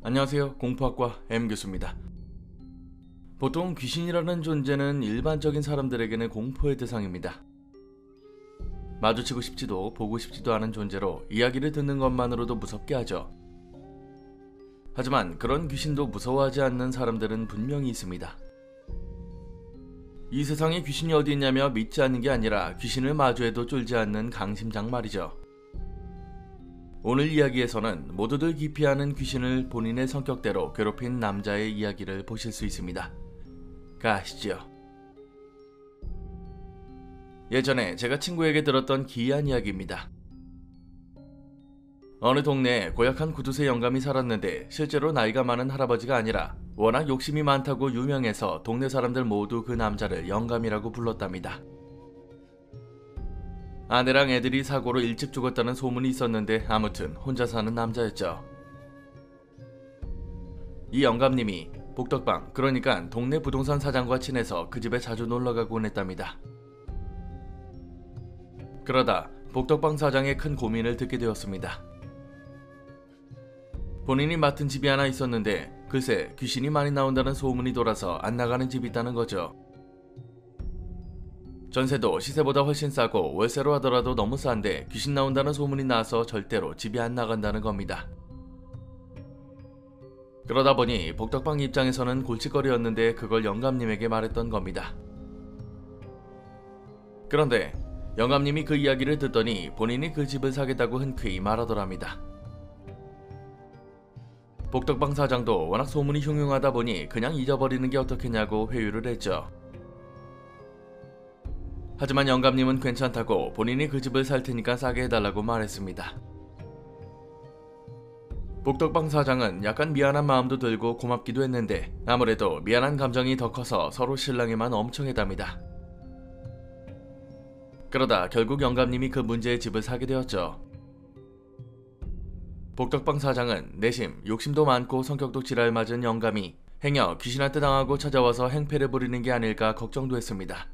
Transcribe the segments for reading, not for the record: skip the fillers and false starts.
안녕하세요. 공포학과 M교수입니다. 보통 귀신이라는 존재는 일반적인 사람들에게는 공포의 대상입니다. 마주치고 싶지도 보고 싶지도 않은 존재로 이야기를 듣는 것만으로도 무섭게 하죠. 하지만 그런 귀신도 무서워하지 않는 사람들은 분명히 있습니다. 이 세상에 귀신이 어디 있냐며 믿지 않는 게 아니라 귀신을 마주해도 쫄지 않는 강심장 말이죠. 오늘 이야기에서는 모두들 기피하는 귀신을 본인의 성격대로 괴롭힌 남자의 이야기를 보실 수 있습니다. 가시죠. 예전에 제가 친구에게 들었던 기이한 이야기입니다. 어느 동네에 고약한 구두쇠 영감이 살았는데 실제로 나이가 많은 할아버지가 아니라 워낙 욕심이 많다고 유명해서 동네 사람들 모두 그 남자를 영감이라고 불렀답니다. 아내랑 애들이 사고로 일찍 죽었다는 소문이 있었는데 아무튼 혼자 사는 남자였죠. 이 영감님이 복덕방, 그러니까 동네 부동산 사장과 친해서 그 집에 자주 놀러가곤 했답니다. 그러다 복덕방 사장의 큰 고민을 듣게 되었습니다. 본인이 맡은 집이 하나 있었는데 글쎄 귀신이 많이 나온다는 소문이 돌아서 안 나가는 집이 있다는 거죠. 전세도 시세보다 훨씬 싸고 월세로 하더라도 너무 싼데 귀신 나온다는 소문이 나서 절대로 집이 안 나간다는 겁니다. 그러다 보니 복덕방 입장에서는 골칫거리였는데 그걸 영감님에게 말했던 겁니다. 그런데 영감님이 그 이야기를 듣더니 본인이 그 집을 사겠다고 흔쾌히 말하더랍니다. 복덕방 사장도 워낙 소문이 흉흉하다 보니 그냥 잊어버리는 게 어떻겠냐고 회유를 했죠. 하지만 영감님은 괜찮다고 본인이 그 집을 살 테니까 싸게 해달라고 말했습니다. 복덕방 사장은 약간 미안한 마음도 들고 고맙기도 했는데 아무래도 미안한 감정이 더 커서 서로 실랑이만 엄청 했답니다. 그러다 결국 영감님이 그 문제의 집을 사게 되었죠. 복덕방 사장은 내심 욕심도 많고 성격도 지랄 맞은 영감이 행여 귀신한테 당하고 찾아와서 행패를 부리는 게 아닐까 걱정도 했습니다.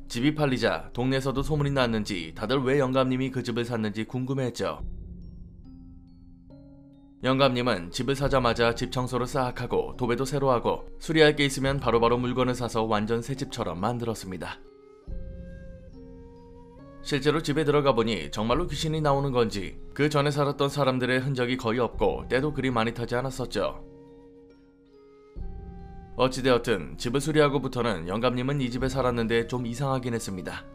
집이 팔리자 동네에서도 소문이 났는지 다들 왜 영감님이 그 집을 샀는지 궁금해했죠. 영감님은 집을 사자마자 집 청소를 싹 하고 도배도 새로 하고 수리할 게 있으면 바로바로 물건을 사서 완전 새 집처럼 만들었습니다. 실제로 집에 들어가 보니 정말로 귀신이 나오는 건지 그 전에 살았던 사람들의 흔적이 거의 없고 때도 그리 많이 타지 않았었죠. 어찌되었든 집을 수리하고부터는 영감님은 이 집에 살았는데 좀 이상하긴 했습니다.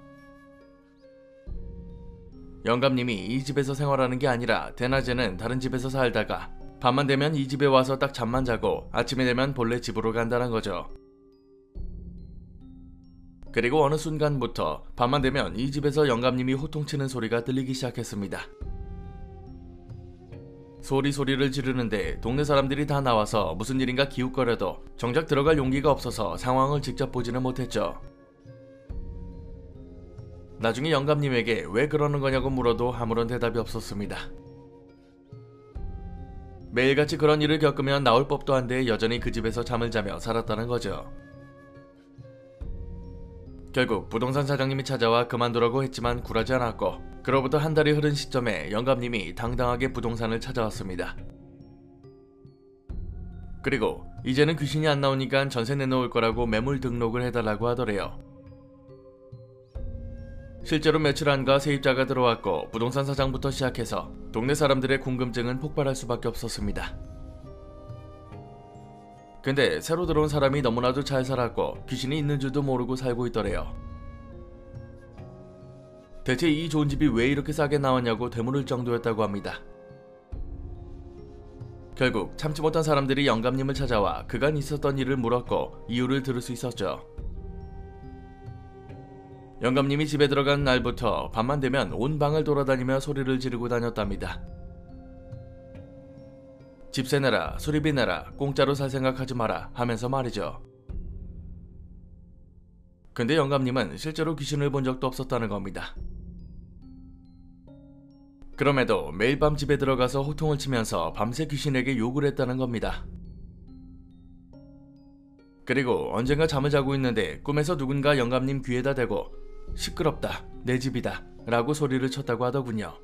영감님이 이 집에서 생활하는 게 아니라 대낮에는 다른 집에서 살다가 밤만 되면 이 집에 와서 딱 잠만 자고 아침이 되면 본래 집으로 간다는 거죠. 그리고 어느 순간부터 밤만 되면 이 집에서 영감님이 호통치는 소리가 들리기 시작했습니다. 소리를 지르는데 동네 사람들이 다 나와서 무슨 일인가 기웃거려도 정작 들어갈 용기가 없어서 상황을 직접 보지는 못했죠. 나중에 영감님에게 왜 그러는 거냐고 물어도 아무런 대답이 없었습니다. 매일같이 그런 일을 겪으면 나올 법도 한데 여전히 그 집에서 잠을 자며 살았다는 거죠. 결국 부동산 사장님이 찾아와 그만두라고 했지만 굴하지 않았고 그로부터 한 달이 흐른 시점에 영감님이 당당하게 부동산을 찾아왔습니다. 그리고 이제는 귀신이 안 나오니까 전세 내놓을 거라고 매물 등록을 해달라고 하더래요. 실제로 며칠 안가 세입자가 들어왔고 부동산 사장부터 시작해서 동네 사람들의 궁금증은 폭발할 수밖에 없었습니다. 근데 새로 들어온 사람이 너무나도 잘 살았고 귀신이 있는 줄도 모르고 살고 있더래요. 대체 이 좋은 집이 왜 이렇게 싸게 나왔냐고 되물을 정도였다고 합니다. 결국 참지 못한 사람들이 영감님을 찾아와 그간 있었던 일을 물었고 이유를 들을 수 있었죠. 영감님이 집에 들어간 날부터 밤만 되면 온 방을 돌아다니며 소리를 지르고 다녔답니다. 집세 내라, 수리비 내라, 공짜로 살 생각하지 마라 하면서 말이죠. 근데 영감님은 실제로 귀신을 본 적도 없었다는 겁니다. 그럼에도 매일 밤 집에 들어가서 호통을 치면서 밤새 귀신에게 욕을 했다는 겁니다. 그리고 언젠가 잠을 자고 있는데 꿈에서 누군가 영감님 귀에다 대고 시끄럽다, 내 집이다 라고 소리를 쳤다고 하더군요.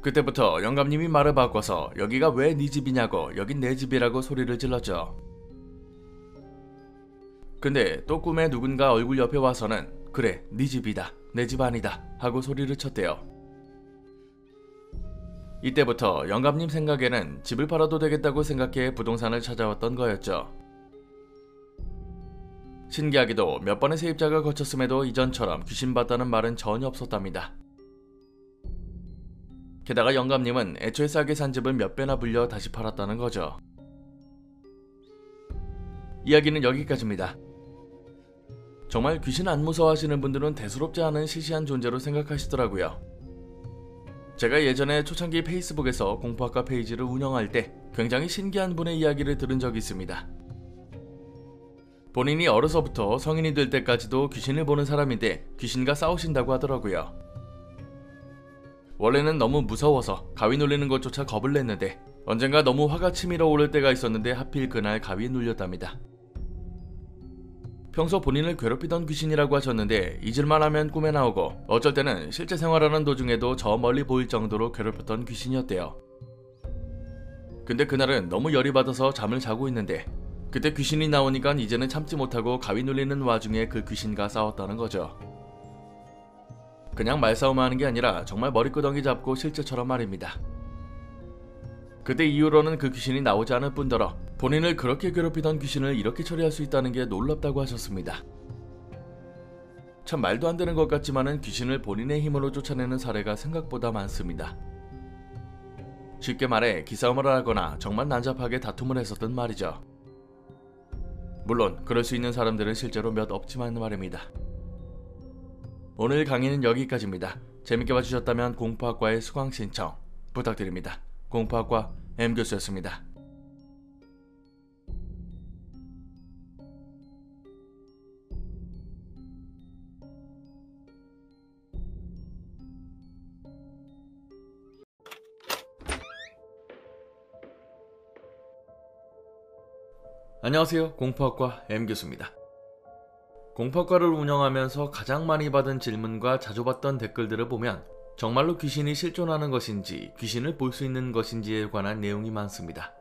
그때부터 영감님이 말을 바꿔서 여기가 왜 네 집이냐고 여긴 내 집이라고 소리를 질렀죠. 근데 또 꿈에 누군가 얼굴 옆에 와서는 그래 네 집이다 내 집 아니다 하고 소리를 쳤대요. 이때부터 영감님 생각에는 집을 팔아도 되겠다고 생각해 부동산을 찾아왔던 거였죠. 신기하게도 몇 번의 세입자가 거쳤음에도 이전처럼 귀신 봤다는 말은 전혀 없었답니다. 게다가 영감님은 애초에 싸게 산 집을 몇 배나 불려 다시 팔았다는 거죠. 이야기는 여기까지입니다. 정말 귀신 안 무서워하시는 분들은 대수롭지 않은 시시한 존재로 생각하시더라고요. 제가 예전에 초창기 페이스북에서 공포학과 페이지를 운영할 때 굉장히 신기한 분의 이야기를 들은 적이 있습니다. 본인이 어려서부터 성인이 될 때까지도 귀신을 보는 사람인데 귀신과 싸우신다고 하더라고요. 원래는 너무 무서워서 가위 눌리는 것조차 겁을 냈는데 언젠가 너무 화가 치밀어 오를 때가 있었는데 하필 그날 가위에 눌렸답니다. 평소 본인을 괴롭히던 귀신이라고 하셨는데 잊을만 하면 꿈에 나오고 어쩔 때는 실제 생활하는 도중에도 저 멀리 보일 정도로 괴롭혔던 귀신이었대요. 근데 그날은 너무 열이 받아서 잠을 자고 있는데 그때 귀신이 나오니까 이제는 참지 못하고 가위 눌리는 와중에 그 귀신과 싸웠다는 거죠. 그냥 말싸움하는 게 아니라 정말 머리끄덩이 잡고 실제처럼 말입니다. 그때 이후로는 그 귀신이 나오지 않을 뿐더러 본인을 그렇게 괴롭히던 귀신을 이렇게 처리할 수 있다는 게 놀랍다고 하셨습니다. 참 말도 안 되는 것 같지만은 귀신을 본인의 힘으로 쫓아내는 사례가 생각보다 많습니다. 쉽게 말해 기싸움을 하거나 정말 난잡하게 다툼을 했었던 말이죠. 물론 그럴 수 있는 사람들은 실제로 몇 없지만 말입니다. 오늘 강의는 여기까지입니다. 재밌게 봐주셨다면 공포학과의 수강 신청 부탁드립니다. 공포학과 M교수였습니다. 안녕하세요. 공포학과 M교수입니다. 공포학과를 운영하면서 가장 많이 받은 질문과 자주 받던 댓글들을 보면 정말로 귀신이 실존하는 것인지 귀신을 볼 수 있는 것인지에 관한 내용이 많습니다.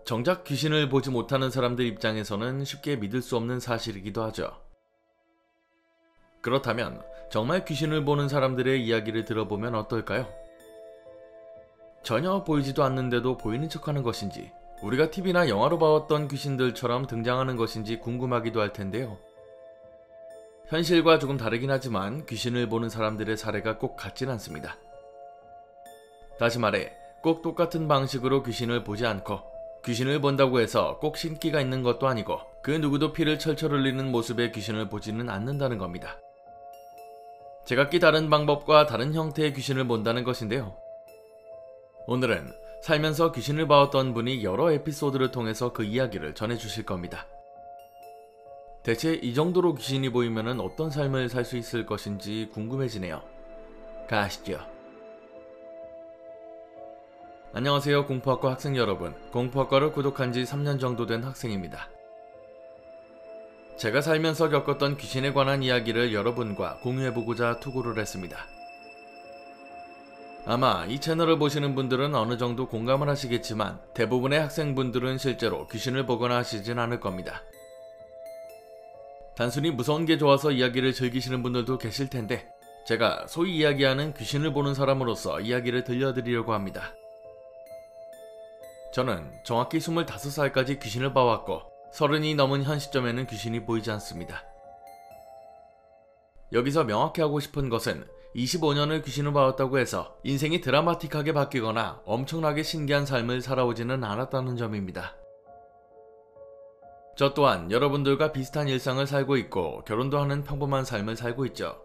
정작 귀신을 보지 못하는 사람들 입장에서는 쉽게 믿을 수 없는 사실이기도 하죠. 그렇다면 정말 귀신을 보는 사람들의 이야기를 들어보면 어떨까요? 전혀 보이지도 않는데도 보이는 척하는 것인지 우리가 TV나 영화로 봐왔던 귀신들처럼 등장하는 것인지 궁금하기도 할 텐데요. 현실과 조금 다르긴 하지만 귀신을 보는 사람들의 사례가 꼭 같진 않습니다. 다시 말해 꼭 똑같은 방식으로 귀신을 보지 않고 귀신을 본다고 해서 꼭 신기가 있는 것도 아니고 그 누구도 피를 철철 흘리는 모습의 귀신을 보지는 않는다는 겁니다. 제각기 다른 방법과 다른 형태의 귀신을 본다는 것인데요. 오늘은 살면서 귀신을 봐왔던 분이 여러 에피소드를 통해서 그 이야기를 전해주실 겁니다. 대체 이 정도로 귀신이 보이면 어떤 삶을 살 수 있을 것인지 궁금해지네요. 가시죠. 안녕하세요. 공포학과 학생 여러분. 공포학과를 구독한 지 3년 정도 된 학생입니다. 제가 살면서 겪었던 귀신에 관한 이야기를 여러분과 공유해보고자 투고를 했습니다. 아마 이 채널을 보시는 분들은 어느 정도 공감을 하시겠지만 대부분의 학생분들은 실제로 귀신을 보거나 하시진 않을 겁니다. 단순히 무서운 게 좋아서 이야기를 즐기시는 분들도 계실 텐데 제가 소위 이야기하는 귀신을 보는 사람으로서 이야기를 들려드리려고 합니다. 저는 정확히 25살까지 귀신을 봐왔고 30이 넘은 현 시점에는 귀신이 보이지 않습니다. 여기서 명확히 하고 싶은 것은 25년을 귀신을 봐왔다고 해서 인생이 드라마틱하게 바뀌거나 엄청나게 신기한 삶을 살아오지는 않았다는 점입니다. 저 또한 여러분들과 비슷한 일상을 살고 있고 결혼도 하는 평범한 삶을 살고 있죠.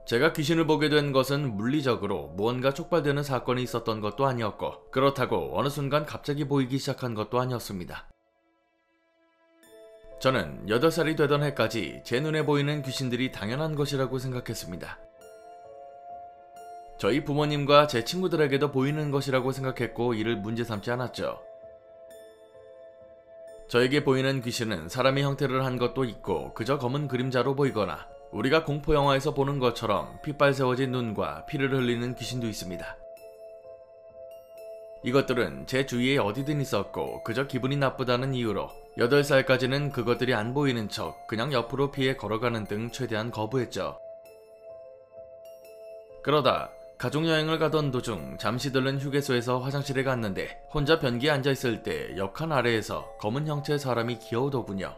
제가 귀신을 보게 된 것은 물리적으로 무언가 촉발되는 사건이 있었던 것도 아니었고 그렇다고 어느 순간 갑자기 보이기 시작한 것도 아니었습니다. 저는 8살이 되던 해까지 제 눈에 보이는 귀신들이 당연한 것이라고 생각했습니다. 저희 부모님과 제 친구들에게도 보이는 것이라고 생각했고 이를 문제 삼지 않았죠. 저에게 보이는 귀신은 사람의 형태를 한 것도 있고 그저 검은 그림자로 보이거나 우리가 공포 영화에서 보는 것처럼 핏발 세워진 눈과 피를 흘리는 귀신도 있습니다. 이것들은 제 주위에 어디든 있었고 그저 기분이 나쁘다는 이유로 8살까지는 그것들이 안 보이는 척 그냥 옆으로 피해 걸어가는 등 최대한 거부했죠. 그러다 가족여행을 가던 도중 잠시 들른 휴게소에서 화장실에 갔는데 혼자 변기에 앉아있을 때 옆칸 아래에서 검은 형체의 사람이 기어오더군요.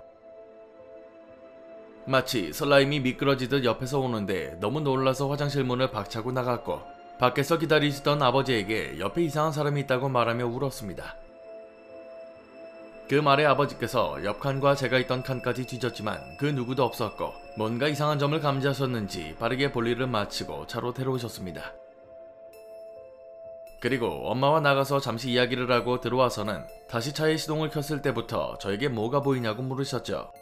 마치 슬라임이 미끄러지듯 옆에서 오는데 너무 놀라서 화장실 문을 박차고 나갔고 밖에서 기다리시던 아버지에게 옆에 이상한 사람이 있다고 말하며 울었습니다. 그 말에 아버지께서 옆칸과 제가 있던 칸까지 뒤졌지만 그 누구도 없었고 뭔가 이상한 점을 감지하셨는지 빠르게 볼일을 마치고 차로 데려오셨습니다. 그리고 엄마와 나가서 잠시 이야기를 하고 들어와서는 다시 차의 시동을 켰을 때부터 저에게 뭐가 보이냐고 물으셨죠.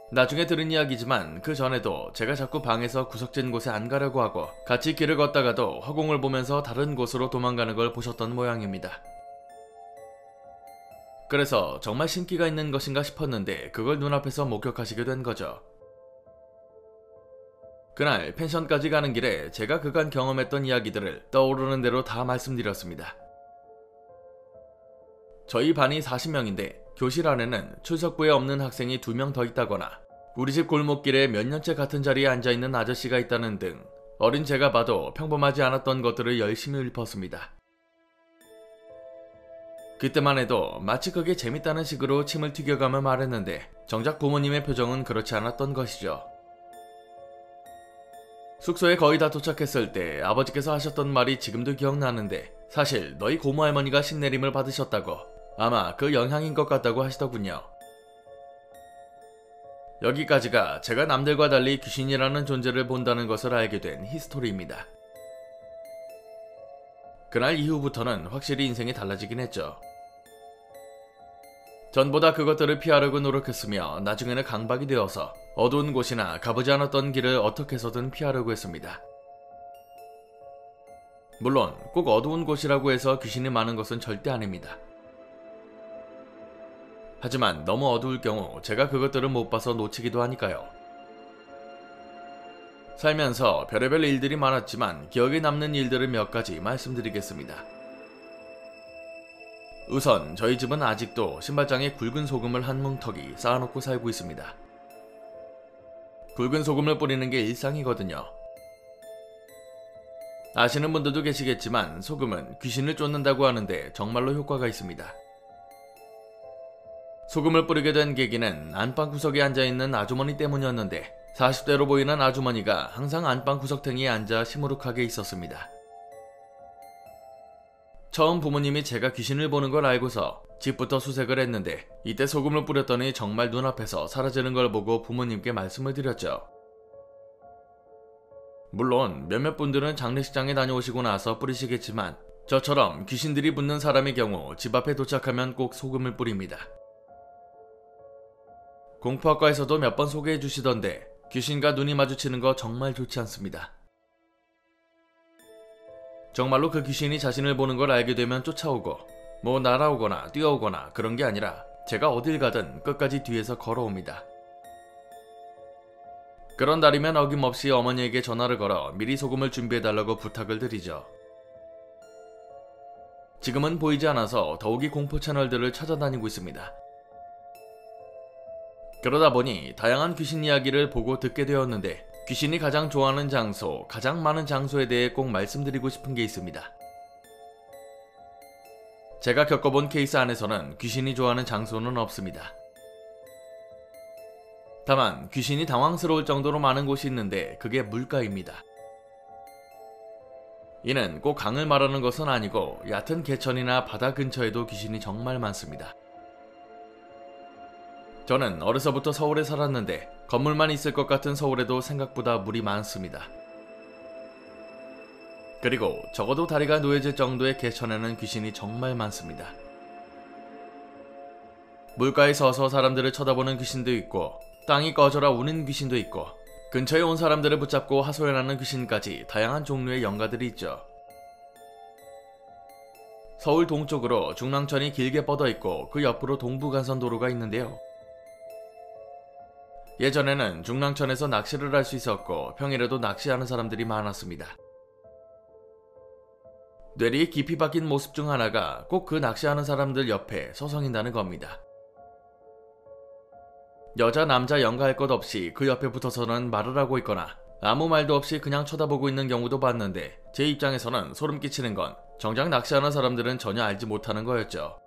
나중에 들은 이야기지만 그 전에도 제가 자꾸 방에서 구석진 곳에 안 가려고 하고 같이 길을 걷다가도 허공을 보면서 다른 곳으로 도망가는 걸 보셨던 모양입니다. 그래서 정말 신기가 있는 것인가 싶었는데 그걸 눈앞에서 목격하시게 된 거죠. 그날 펜션까지 가는 길에 제가 그간 경험했던 이야기들을 떠오르는 대로 다 말씀드렸습니다. 저희 반이 40명인데 교실 안에는 출석부에 없는 학생이 2명 더 있다거나 우리 집 골목길에 몇 년째 같은 자리에 앉아있는 아저씨가 있다는 등 어린 제가 봐도 평범하지 않았던 것들을 열심히 읊었습니다. 그때만 해도 마치 그게 재밌다는 식으로 침을 튀겨가며 말했는데 정작 부모님의 표정은 그렇지 않았던 것이죠. 숙소에 거의 다 도착했을 때 아버지께서 하셨던 말이 지금도 기억나는데 사실 너희 고모할머니가 신내림을 받으셨다고 아마 그 영향인 것 같다고 하시더군요. 여기까지가 제가 남들과 달리 귀신이라는 존재를 본다는 것을 알게 된 히스토리입니다. 그날 이후부터는 확실히 인생이 달라지긴 했죠. 전보다 그것들을 피하려고 노력했으며 나중에는 강박이 되어서 어두운 곳이나 가보지 않았던 길을 어떻게 해서든 피하려고 했습니다. 물론 꼭 어두운 곳이라고 해서 귀신이 많은 것은 절대 아닙니다. 하지만 너무 어두울 경우 제가 그것들을 못 봐서 놓치기도 하니까요. 살면서 별의별 일들이 많았지만 기억에 남는 일들을 몇 가지 말씀드리겠습니다. 우선 저희 집은 아직도 신발장에 굵은 소금을 한 뭉텅이 쌓아놓고 살고 있습니다. 굵은 소금을 뿌리는 게 일상이거든요. 아시는 분들도 계시겠지만 소금은 귀신을 쫓는다고 하는데 정말로 효과가 있습니다. 소금을 뿌리게 된 계기는 안방 구석에 앉아있는 아주머니 때문이었는데 40대로 보이는 아주머니가 항상 안방 구석탱이에 앉아 시무룩하게 있었습니다. 처음 부모님이 제가 귀신을 보는 걸 알고서 집부터 수색을 했는데 이때 소금을 뿌렸더니 정말 눈앞에서 사라지는 걸 보고 부모님께 말씀을 드렸죠. 물론 몇몇 분들은 장례식장에 다녀오시고 나서 뿌리시겠지만 저처럼 귀신들이 붙는 사람의 경우 집 앞에 도착하면 꼭 소금을 뿌립니다. 공포학과에서도 몇 번 소개해 주시던데 귀신과 눈이 마주치는 거 정말 좋지 않습니다. 정말로 그 귀신이 자신을 보는 걸 알게 되면 쫓아오고 뭐 날아오거나 뛰어오거나 그런 게 아니라 제가 어딜 가든 끝까지 뒤에서 걸어옵니다. 그런 날이면 어김없이 어머니에게 전화를 걸어 미리 소금을 준비해달라고 부탁을 드리죠. 지금은 보이지 않아서 더욱이 공포 채널들을 찾아다니고 있습니다. 그러다 보니 다양한 귀신 이야기를 보고 듣게 되었는데 귀신이 가장 좋아하는 장소, 가장 많은 장소에 대해 꼭 말씀드리고 싶은 게 있습니다. 제가 겪어본 케이스 안에서는 귀신이 좋아하는 장소는 없습니다. 다만 귀신이 당황스러울 정도로 많은 곳이 있는데 그게 물가입니다. 이는 꼭 강을 말하는 것은 아니고 얕은 개천이나 바다 근처에도 귀신이 정말 많습니다. 저는 어려서부터 서울에 살았는데 건물만 있을 것 같은 서울에도 생각보다 물이 많습니다. 그리고 적어도 다리가 놓여질 정도의 개천에는 귀신이 정말 많습니다. 물가에 서서 사람들을 쳐다보는 귀신도 있고 땅이 꺼져라 우는 귀신도 있고 근처에 온 사람들을 붙잡고 하소연하는 귀신까지 다양한 종류의 영가들이 있죠. 서울 동쪽으로 중랑천이 길게 뻗어 있고 그 옆으로 동부간선도로가 있는데요. 예전에는 중랑천에서 낚시를 할 수 있었고 평일에도 낚시하는 사람들이 많았습니다. 뇌리에 깊이 박힌 모습 중 하나가 꼭 그 낚시하는 사람들 옆에 서성인다는 겁니다. 여자 남자 연가할 것 없이 그 옆에 붙어서는 말을 하고 있거나 아무 말도 없이 그냥 쳐다보고 있는 경우도 봤는데 제 입장에서는 소름 끼치는 건 정작 낚시하는 사람들은 전혀 알지 못하는 거였죠.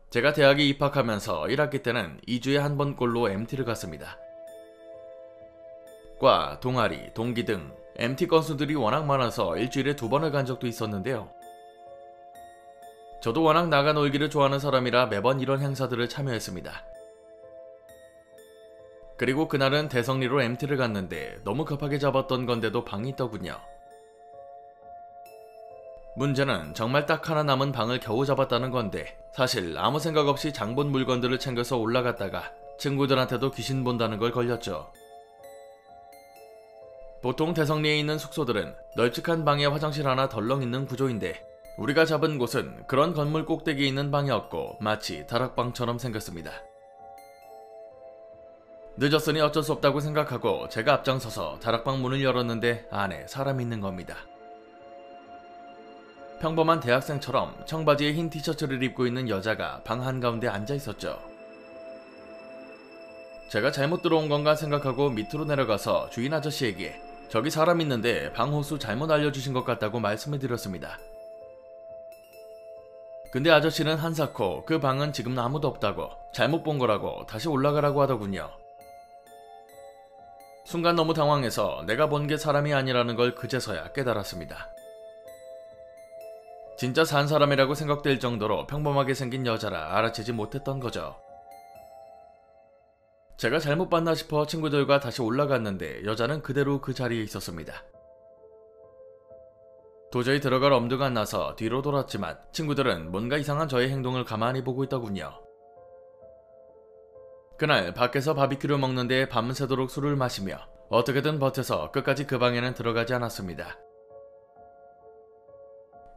제가 대학에 입학하면서 1학기 때는 2주에 한 번꼴로 MT를 갔습니다. 과, 동아리, 동기 등 MT 건수들이 워낙 많아서 일주일에 2번을 간 적도 있었는데요. 저도 워낙 나가 놀기를 좋아하는 사람이라 매번 이런 행사들을 참여했습니다. 그리고 그날은 대성리로 MT를 갔는데 너무 급하게 잡았던 건데도 방이 있더군요. 문제는 정말 딱 하나 남은 방을 겨우 잡았다는 건데 사실 아무 생각 없이 장본 물건들을 챙겨서 올라갔다가 친구들한테도 귀신 본다는 걸 걸렸죠. 보통 대성리에 있는 숙소들은 널찍한 방에 화장실 하나 덜렁 있는 구조인데 우리가 잡은 곳은 그런 건물 꼭대기에 있는 방이었고 마치 다락방처럼 생겼습니다. 늦었으니 어쩔 수 없다고 생각하고 제가 앞장서서 다락방 문을 열었는데 안에 사람이 있는 겁니다. 평범한 대학생처럼 청바지에 흰 티셔츠를 입고 있는 여자가 방 한가운데 앉아 있었죠. 제가 잘못 들어온 건가 생각하고 밑으로 내려가서 주인 아저씨에게 저기 사람 있는데 방 호수 잘못 알려주신 것 같다고 말씀을 드렸습니다. 근데 아저씨는 한사코 그 방은 지금 아무도 없다고 잘못 본 거라고 다시 올라가라고 하더군요. 순간 너무 당황해서 내가 본 게 사람이 아니라는 걸 그제서야 깨달았습니다. 진짜 산 사람이라고 생각될 정도로 평범하게 생긴 여자라 알아채지 못했던 거죠. 제가 잘못 봤나 싶어 친구들과 다시 올라갔는데 여자는 그대로 그 자리에 있었습니다. 도저히 들어갈 엄두가 안 나서 뒤로 돌았지만 친구들은 뭔가 이상한 저의 행동을 가만히 보고 있더군요. 그날 밖에서 바비큐를 먹는데 밤새도록 술을 마시며 어떻게든 버텨서 끝까지 그 방에는 들어가지 않았습니다.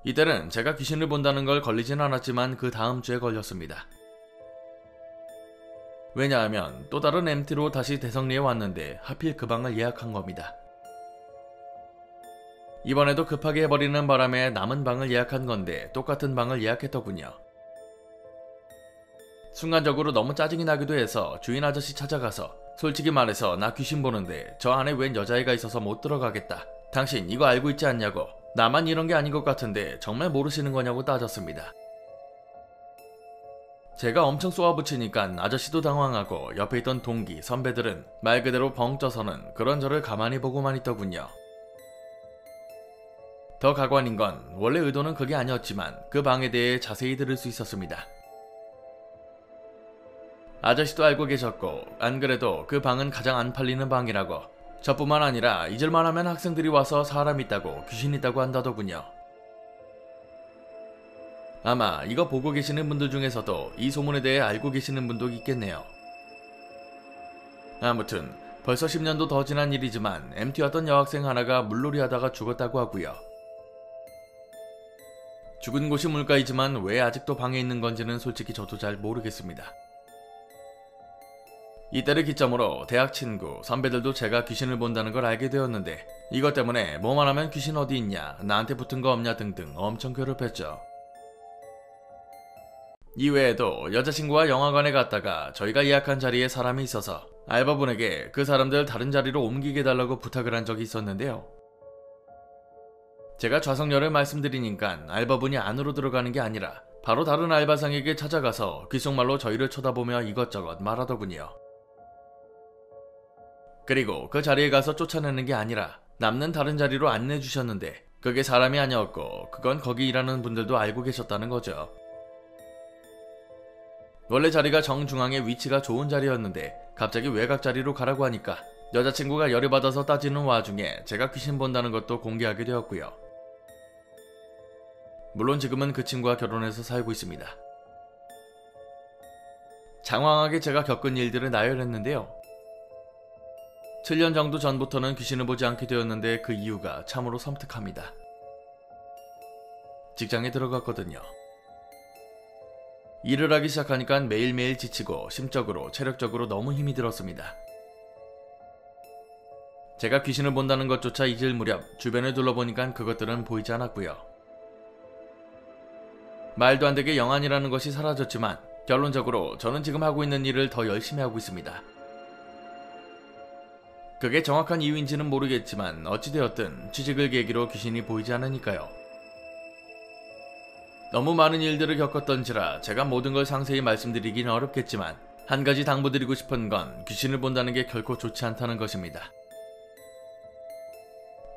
이때는 제가 귀신을 본다는 걸 걸리진 않았지만 그 다음 주에 걸렸습니다. 왜냐하면 또 다른 MT로 다시 대성리에 왔는데 하필 그 방을 예약한 겁니다. 이번에도 급하게 해버리는 바람에 남은 방을 예약한 건데 똑같은 방을 예약했더군요. 순간적으로 너무 짜증이 나기도 해서 주인 아저씨 찾아가서 솔직히 말해서 나 귀신 보는데 저 안에 웬 여자애가 있어서 못 들어가겠다. 당신 이거 알고 있지 않냐고. 나만 이런 게 아닌 것 같은데 정말 모르시는 거냐고 따졌습니다. 제가 엄청 쏘아붙이니까 아저씨도 당황하고 옆에 있던 동기, 선배들은 말 그대로 벙 쪄서는 그런 저를 가만히 보고만 있더군요. 더 가관인 건 원래 의도는 그게 아니었지만 그 방에 대해 자세히 들을 수 있었습니다. 아저씨도 알고 계셨고 안 그래도 그 방은 가장 안 팔리는 방이라고 저뿐만 아니라 잊을만 하면 학생들이 와서 사람 있다고 귀신 있다고 한다더군요. 아마 이거 보고 계시는 분들 중에서도 이 소문에 대해 알고 계시는 분도 있겠네요. 아무튼 벌써 10년도 더 지난 일이지만 MT 왔던 여학생 하나가 물놀이 하다가 죽었다고 하고요. 죽은 곳이 물가이지만 왜 아직도 방에 있는 건지는 솔직히 저도 잘 모르겠습니다. 이때를 기점으로 대학 친구, 선배들도 제가 귀신을 본다는 걸 알게 되었는데 이것 때문에 뭐만 하면 귀신 어디 있냐, 나한테 붙은 거 없냐 등등 엄청 괴롭혔죠. 이외에도 여자친구와 영화관에 갔다가 저희가 예약한 자리에 사람이 있어서 알바분에게 그 사람들 다른 자리로 옮기게 해달라고 부탁을 한 적이 있었는데요. 제가 좌석열을 말씀드리니까 알바분이 안으로 들어가는 게 아니라 바로 다른 알바상에게 찾아가서 귓속말로 저희를 쳐다보며 이것저것 말하더군요. 그리고 그 자리에 가서 쫓아내는 게 아니라 남는 다른 자리로 안내해 주셨는데 그게 사람이 아니었고 그건 거기 일하는 분들도 알고 계셨다는 거죠. 원래 자리가 정중앙에 위치가 좋은 자리였는데 갑자기 외곽 자리로 가라고 하니까 여자친구가 열이 받아서 따지는 와중에 제가 귀신 본다는 것도 공개하게 되었고요. 물론 지금은 그 친구와 결혼해서 살고 있습니다. 장황하게 제가 겪은 일들을 나열했는데요. 7년 정도 전부터는 귀신을 보지 않게 되었는데 그 이유가 참으로 섬뜩합니다. 직장에 들어갔거든요. 일을 하기 시작하니까 매일매일 지치고 심적으로 체력적으로 너무 힘이 들었습니다. 제가 귀신을 본다는 것조차 잊을 무렵 주변을 둘러보니까 그것들은 보이지 않았고요. 말도 안 되게 영안이라는 것이 사라졌지만 결론적으로 저는 지금 하고 있는 일을 더 열심히 하고 있습니다. 그게 정확한 이유인지는 모르겠지만 어찌되었든 취직을 계기로 귀신이 보이지 않으니까요. 너무 많은 일들을 겪었던지라 제가 모든 걸 상세히 말씀드리긴 어렵겠지만 한 가지 당부드리고 싶은 건 귀신을 본다는 게 결코 좋지 않다는 것입니다.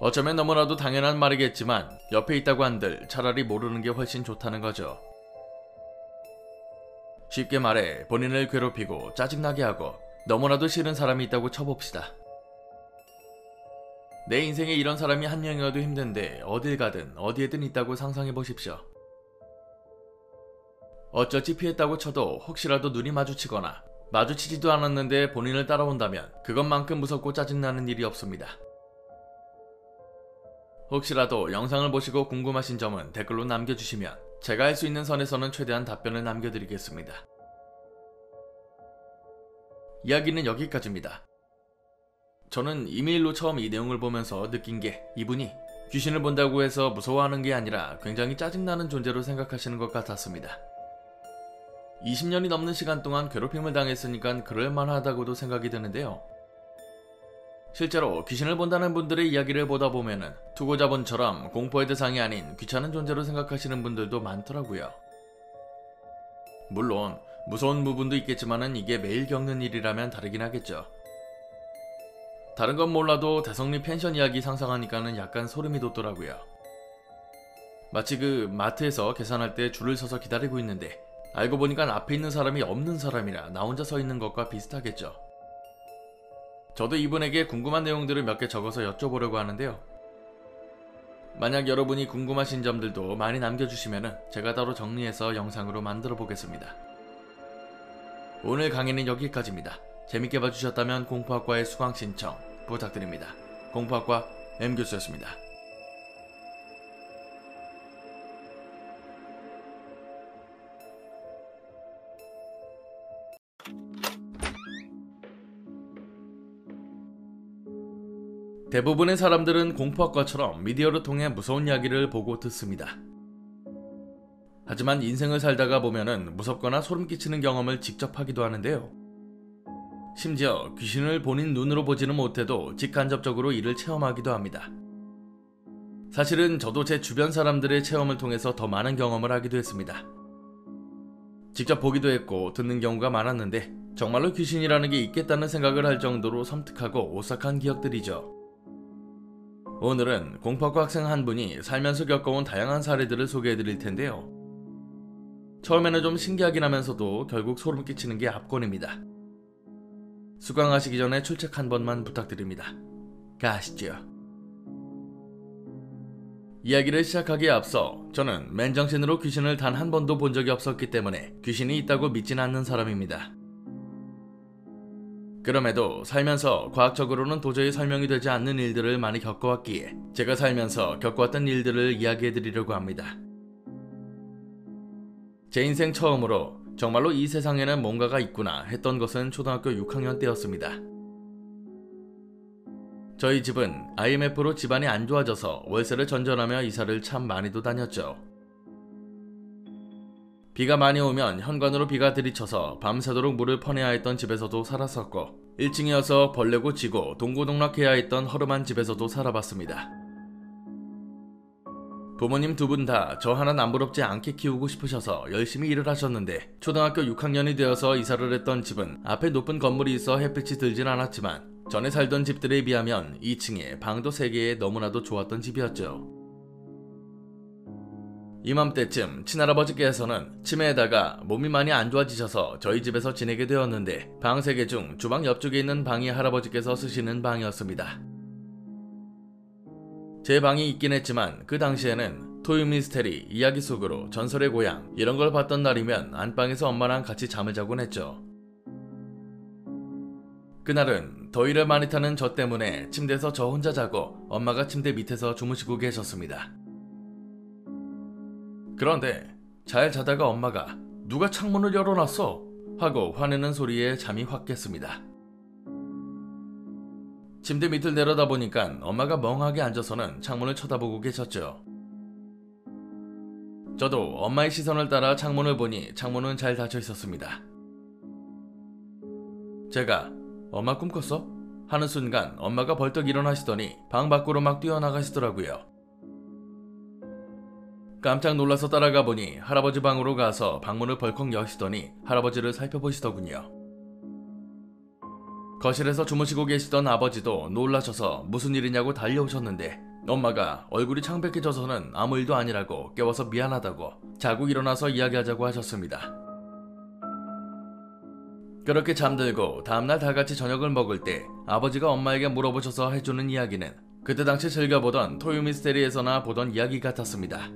어쩌면 너무나도 당연한 말이겠지만 옆에 있다고 한들 차라리 모르는 게 훨씬 좋다는 거죠. 쉽게 말해 본인을 괴롭히고 짜증나게 하고 너무나도 싫은 사람이 있다고 쳐봅시다. 내 인생에 이런 사람이 한 명이어도 힘든데 어딜 가든 어디에든 있다고 상상해 보십시오. 어쩌지 피했다고 쳐도 혹시라도 눈이 마주치거나 마주치지도 않았는데 본인을 따라온다면 그것만큼 무섭고 짜증나는 일이 없습니다. 혹시라도 영상을 보시고 궁금하신 점은 댓글로 남겨주시면 제가 할 수 있는 선에서는 최대한 답변을 남겨드리겠습니다. 이야기는 여기까지입니다. 저는 이메일로 처음 이 내용을 보면서 느낀 게 이분이 귀신을 본다고 해서 무서워하는 게 아니라 굉장히 짜증나는 존재로 생각하시는 것 같았습니다. 20년이 넘는 시간 동안 괴롭힘을 당했으니까 그럴만하다고도 생각이 드는데요. 실제로 귀신을 본다는 분들의 이야기를 보다 보면은 투고자본처럼 공포의 대상이 아닌 귀찮은 존재로 생각하시는 분들도 많더라고요. 물론 무서운 부분도 있겠지만은 이게 매일 겪는 일이라면 다르긴 하겠죠. 다른 건 몰라도 대성리 펜션 이야기 상상하니까는 약간 소름이 돋더라고요. 마치 그 마트에서 계산할 때 줄을 서서 기다리고 있는데 알고 보니까 앞에 있는 사람이 없는 사람이라 나 혼자 서 있는 것과 비슷하겠죠. 저도 이분에게 궁금한 내용들을 몇 개 적어서 여쭤보려고 하는데요. 만약 여러분이 궁금하신 점들도 많이 남겨주시면 제가 따로 정리해서 영상으로 만들어 보겠습니다. 오늘 강의는 여기까지입니다. 재밌게 봐주셨다면 공포학과의 수강 신청 부탁드립니다. 공포학과 M교수였습니다. 대부분의 사람들은 공포학과처럼 미디어를 통해 무서운 이야기를 보고 듣습니다. 하지만 인생을 살다가 보면은 무섭거나 소름 끼치는 경험을 직접 하기도 하는데요. 심지어 귀신을 본인 눈으로 보지는 못해도 직간접적으로 이를 체험하기도 합니다. 사실은 저도 제 주변 사람들의 체험을 통해서 더 많은 경험을 하기도 했습니다. 직접 보기도 했고 듣는 경우가 많았는데 정말로 귀신이라는 게 있겠다는 생각을 할 정도로 섬뜩하고 오싹한 기억들이죠. 오늘은 공포학과 학생 한 분이 살면서 겪어온 다양한 사례들을 소개해드릴 텐데요. 처음에는 좀 신기하긴 하면서도 결국 소름 끼치는 게 압권입니다. 수강하시기 전에 출첵 한 번만 부탁드립니다. 가시죠. 이야기를 시작하기에 앞서 저는 맨정신으로 귀신을 단 한 번도 본 적이 없었기 때문에 귀신이 있다고 믿진 않는 사람입니다. 그럼에도 살면서 과학적으로는 도저히 설명이 되지 않는 일들을 많이 겪어왔기에 제가 살면서 겪어왔던 일들을 이야기해드리려고 합니다. 제 인생 처음으로 정말로 이 세상에는 뭔가가 있구나 했던 것은 초등학교 6학년 때였습니다. 저희 집은 IMF로 집안이 안 좋아져서 월세를 전전하며 이사를 참 많이도 다녔죠. 비가 많이 오면 현관으로 비가 들이쳐서 밤새도록 물을 퍼내야 했던 집에서도 살았었고 1층이어서 벌레고 지고 동고동락해야 했던 허름한 집에서도 살아봤습니다. 부모님 두 분 다 저 하나 남부럽지 않게 키우고 싶으셔서 열심히 일을 하셨는데 초등학교 6학년이 되어서 이사를 했던 집은 앞에 높은 건물이 있어 햇빛이 들진 않았지만 전에 살던 집들에 비하면 2층에 방도 3개에 너무나도 좋았던 집이었죠. 이맘때쯤 친할아버지께서는 치매에다가 몸이 많이 안 좋아지셔서 저희 집에서 지내게 되었는데 방 3개 중 주방 옆쪽에 있는 방이 할아버지께서 쓰시는 방이었습니다. 제 방이 있긴 했지만 그 당시에는 토요미스테리, 이야기 속으로 전설의 고향 이런 걸 봤던 날이면 안방에서 엄마랑 같이 잠을 자곤 했죠. 그날은 더위를 많이 타는 저 때문에 침대에서 저 혼자 자고 엄마가 침대 밑에서 주무시고 계셨습니다. 그런데 잘 자다가 엄마가 누가 창문을 열어놨어? 하고 화내는 소리에 잠이 확 깼습니다. 침대 밑을 내려다보니까 엄마가 멍하게 앉아서는 창문을 쳐다보고 계셨죠. 저도 엄마의 시선을 따라 창문을 보니 창문은 잘 닫혀 있었습니다. 제가 엄마 꿈 꿨어? 하는 순간 엄마가 벌떡 일어나시더니 방 밖으로 막 뛰어나가시더라고요. 깜짝 놀라서 따라가 보니 할아버지 방으로 가서 방문을 벌컥 여시더니 할아버지를 살펴보시더군요. 거실에서 주무시고 계시던 아버지도 놀라셔서 무슨 일이냐고 달려오셨는데 엄마가 얼굴이 창백해져서는 아무 일도 아니라고 깨워서 미안하다고 자고 일어나서 이야기하자고 하셨습니다. 그렇게 잠들고 다음날 다같이 저녁을 먹을 때 아버지가 엄마에게 물어보셔서 해주는 이야기는 그때 당시 즐겨보던 토요미스테리에서나 보던 이야기 같았습니다.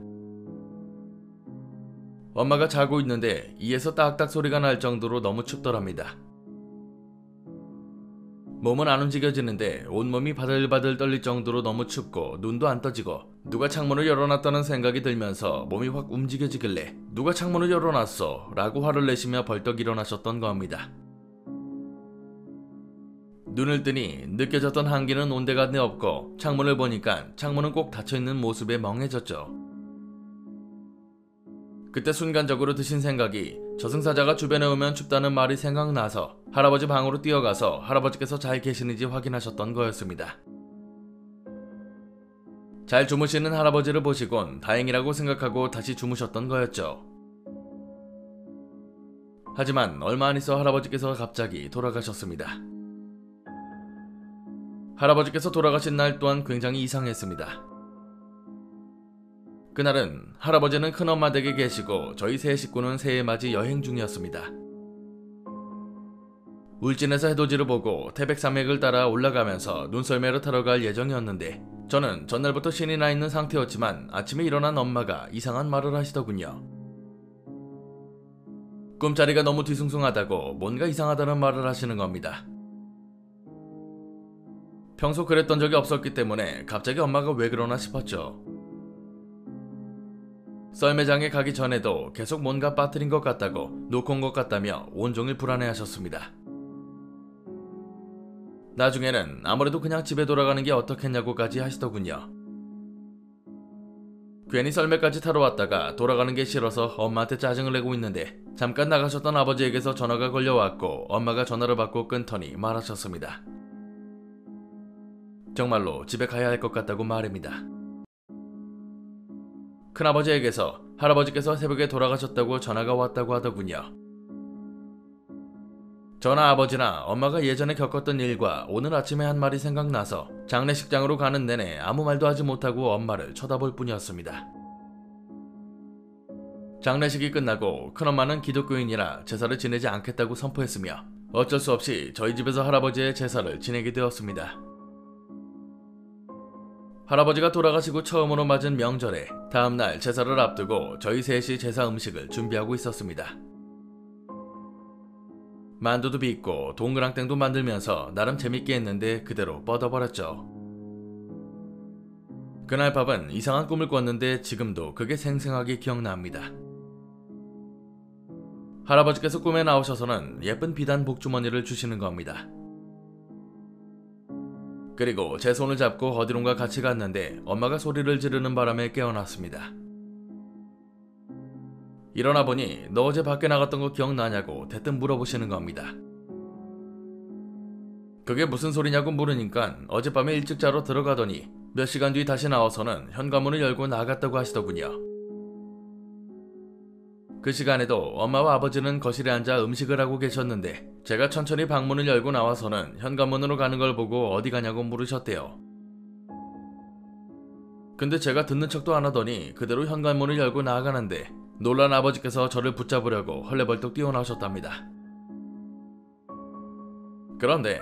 엄마가 자고 있는데 이에서 딱딱 소리가 날 정도로 너무 춥더랍니다. 몸은 안 움직여지는데 온몸이 바들바들 떨릴 정도로 너무 춥고 눈도 안 떠지고 누가 창문을 열어놨다는 생각이 들면서 몸이 확 움직여지길래 누가 창문을 열어놨어? 라고 화를 내시며 벌떡 일어나셨던 겁니다. 눈을 뜨니 느껴졌던 한기는 온데간데 없고 창문을 보니까 창문은 꼭 닫혀있는 모습에 멍해졌죠. 그때 순간적으로 드신 생각이 저승사자가 주변에 오면 춥다는 말이 생각나서 할아버지 방으로 뛰어가서 할아버지께서 잘 계시는지 확인하셨던 거였습니다. 잘 주무시는 할아버지를 보시곤 다행이라고 생각하고 다시 주무셨던 거였죠. 하지만 얼마 안 있어 할아버지께서 갑자기 돌아가셨습니다. 할아버지께서 돌아가신 날 또한 굉장히 이상했습니다. 그날은 할아버지는 큰엄마 댁에 계시고 저희 세 식구는 새해 맞이 여행 중이었습니다. 울진에서 해돋이를 보고 태백산맥을 따라 올라가면서 눈썰매를 타러 갈 예정이었는데 저는 전날부터 신이 나 있는 상태였지만 아침에 일어난 엄마가 이상한 말을 하시더군요. 꿈자리가 너무 뒤숭숭하다고 뭔가 이상하다는 말을 하시는 겁니다. 평소 그랬던 적이 없었기 때문에 갑자기 엄마가 왜 그러나 싶었죠. 썰매장에 가기 전에도 계속 뭔가 빠뜨린 것 같다고 놓고 온 것 같다며 온종일 불안해하셨습니다. 나중에는 아무래도 그냥 집에 돌아가는 게 어떻겠냐고까지 하시더군요. 괜히 썰매까지 타러 왔다가 돌아가는 게 싫어서 엄마한테 짜증을 내고 있는데 잠깐 나가셨던 아버지에게서 전화가 걸려왔고 엄마가 전화를 받고 끊더니 말하셨습니다. 정말로 집에 가야 할 것 같다고 말입니다. 큰아버지에게서 할아버지께서 새벽에 돌아가셨다고 전화가 왔다고 하더군요. 저나 아버지나 엄마가 예전에 겪었던 일과 오늘 아침에 한 말이 생각나서 장례식장으로 가는 내내 아무 말도 하지 못하고 엄마를 쳐다볼 뿐이었습니다. 장례식이 끝나고 큰엄마는 기독교인이라 제사를 지내지 않겠다고 선포했으며 어쩔 수 없이 저희 집에서 할아버지의 제사를 지내게 되었습니다. 할아버지가 돌아가시고 처음으로 맞은 명절에 다음날 제사를 앞두고 저희 셋이 제사 음식을 준비하고 있었습니다. 만두도 빚고 동그랑땡도 만들면서 나름 재밌게 했는데 그대로 뻗어버렸죠. 그날 밤은 이상한 꿈을 꿨는데 지금도 그게 생생하게 기억납니다. 할아버지께서 꿈에 나오셔서는 예쁜 비단 복주머니를 주시는 겁니다. 그리고 제 손을 잡고 어디론가 같이 갔는데 엄마가 소리를 지르는 바람에 깨어났습니다. 일어나 보니 너 어제 밖에 나갔던 거 기억나냐고 대뜸 물어보시는 겁니다. 그게 무슨 소리냐고 물으니까 어젯밤에 일찍 자러 들어가더니 몇 시간 뒤 다시 나와서는 현관문을 열고 나갔다고 하시더군요. 그 시간에도 엄마와 아버지는 거실에 앉아 음식을 하고 계셨는데 제가 천천히 방문을 열고 나와서는 현관문으로 가는 걸 보고 어디 가냐고 물으셨대요. 근데 제가 듣는 척도 안 하더니 그대로 현관문을 열고 나가는데 놀란 아버지께서 저를 붙잡으려고 헐레벌떡 뛰어나오셨답니다. 그런데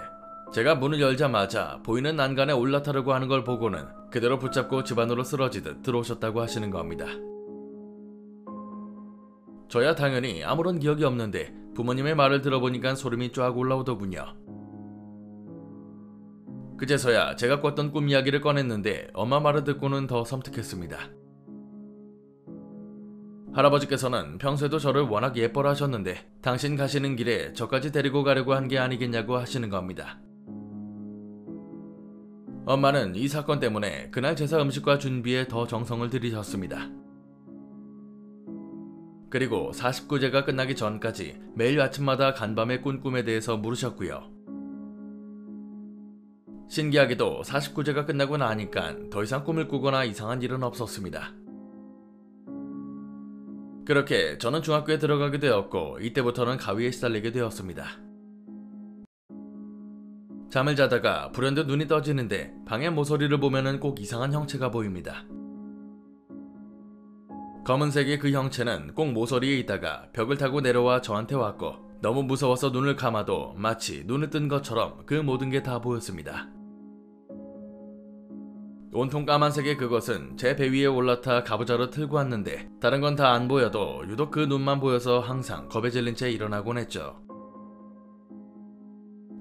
제가 문을 열자마자 보이는 난간에 올라타려고 하는 걸 보고는 그대로 붙잡고 집 안으로 쓰러지듯 들어오셨다고 하시는 겁니다. 저야 당연히 아무런 기억이 없는데 부모님의 말을 들어보니까 소름이 쫙 올라오더군요. 그제서야 제가 꿨던 꿈 이야기를 꺼냈는데 엄마 말을 듣고는 더 섬뜩했습니다. 할아버지께서는 평소에도 저를 워낙 예뻐라 하셨는데 당신 가시는 길에 저까지 데리고 가려고 한 게 아니겠냐고 하시는 겁니다. 엄마는 이 사건 때문에 그날 제사 음식과 준비에 더 정성을 들이셨습니다. 그리고 49제가 끝나기 전까지 매일 아침마다 간밤의 꿈에 대해서 물으셨고요. 신기하게도 49제가 끝나고 나니까 더 이상 꿈을 꾸거나 이상한 일은 없었습니다. 그렇게 저는 중학교에 들어가게 되었고 이때부터는 가위에 시달리게 되었습니다. 잠을 자다가 불현듯 눈이 떠지는데 방의 모서리를 보면은 꼭 이상한 형체가 보입니다. 검은색의 그 형체는 꼭 모서리에 있다가 벽을 타고 내려와 저한테 왔고 너무 무서워서 눈을 감아도 마치 눈을 뜬 것처럼 그 모든 게 다 보였습니다. 온통 까만색의 그것은 제 배 위에 올라타 가부좌로 틀고 왔는데 다른 건 다 안 보여도 유독 그 눈만 보여서 항상 겁에 질린 채 일어나곤 했죠.